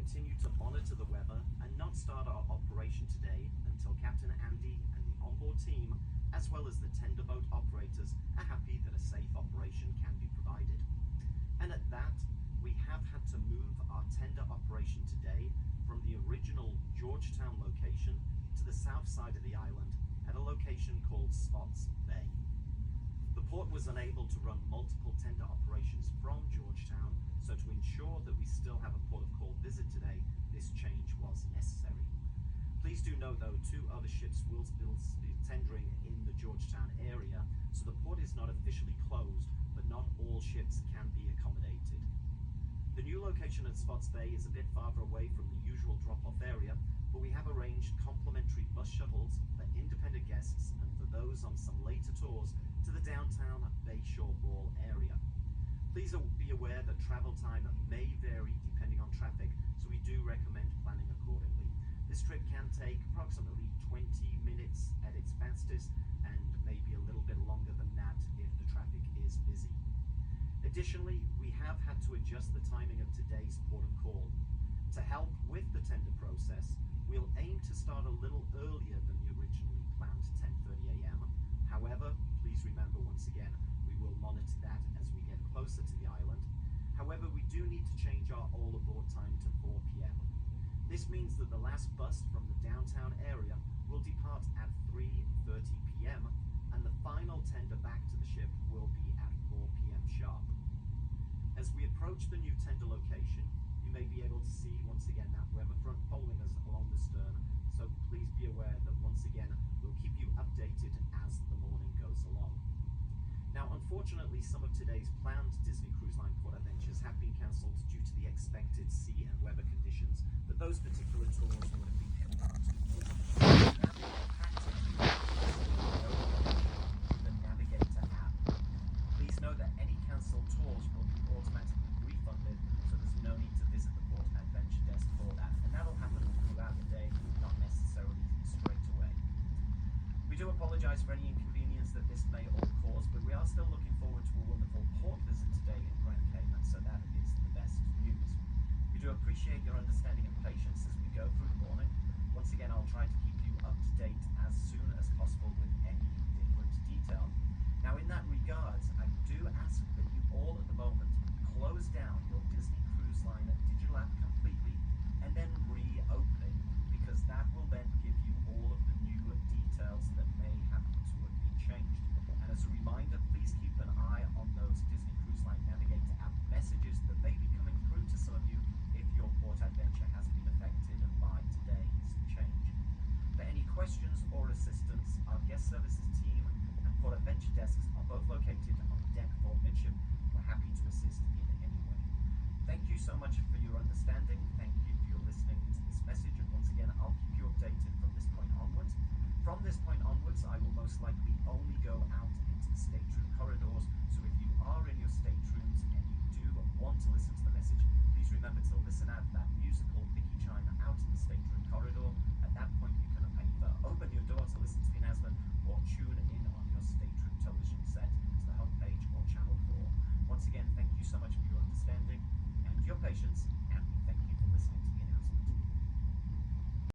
continue to monitor the weather and not start our operation today until Captain Andy and the onboard team, as well as the tender boat operators, are happy that a safe operation can be provided. And at that, we have had to move our tender operation today from the original Georgetown location to the south side of the island at a location called Spots Bay. The port was unable to run multiple tender operations from Georgetown, so to ensure that we still have a port of call visit today, this change was necessary. Please do note though, 2 other ships will be tendering in the Georgetown area, so the port is not officially closed, but not all ships can be accommodated. The new location at Spots Bay is a bit farther away from the usual drop-off area, but we have arranged complimentary bus shuttles for independent guests and for those on some later tours to the downtown Bayshore Mall area. Please be aware that travel time may vary depending on traffic, so we do recommend planning accordingly. This trip can take approximately 20 minutes at its fastest and maybe a little bit longer than that if the traffic is busy. Additionally, we have had to adjust the timing of today's port of call. To help with the tender process, we'll aim to start a little earlier than the originally planned 10:30 a.m. However, please remember once again, we will monitor that as we get closer to the island. However, we do need to change our all-aboard time to 4 p.m. This means that the last bus from the downtown area will depart at 3:30 p.m. and the final tender back to the ship will be at 4 p.m. sharp. As we approach the new tender location, you may be able to see once again that weather front following us along the stern, so please be aware that once again we'll keep you updated as the morning goes along. Now, unfortunately, some of today's planned Disney Cruise Line port adventures have been cancelled due to the expected sea and weather conditions that those particular tours would have been held out. The Navigator app. Please know that any cancelled tours will be automatically refunded, so there's no need to visit the port adventure desk for that, and that'll happen throughout the day, not necessarily straight away. We do apologise for any inconvenience that this may all cause, but we are still looking forward to a wonderful port visit today in Grand Cayman, so that is the best news. We do appreciate your understanding and patience as we go through the morning. Once again, I'll try to keep you up to date as soon as possible with any different detail. Now, in that regards, I do ask that you all at the moment close down your Disney Cruise Line digital app completely and then reopen it, because that will then give you all of the new details that may happen to have been changed. And as a reminder, please keep an eye on those Disney Cruise Line Navigator app messages that may be coming through to some of you if your port adventure has been affected by today's change. For any questions or assistance, our guest services team and port adventure desks are both located on deck 4 midship. We're happy to assist in any way. Thank you so much for your understanding. Thank you for your listening to this message, and once again, I'll keep you updated from this point onwards. From this point onwards, I will most likely only go out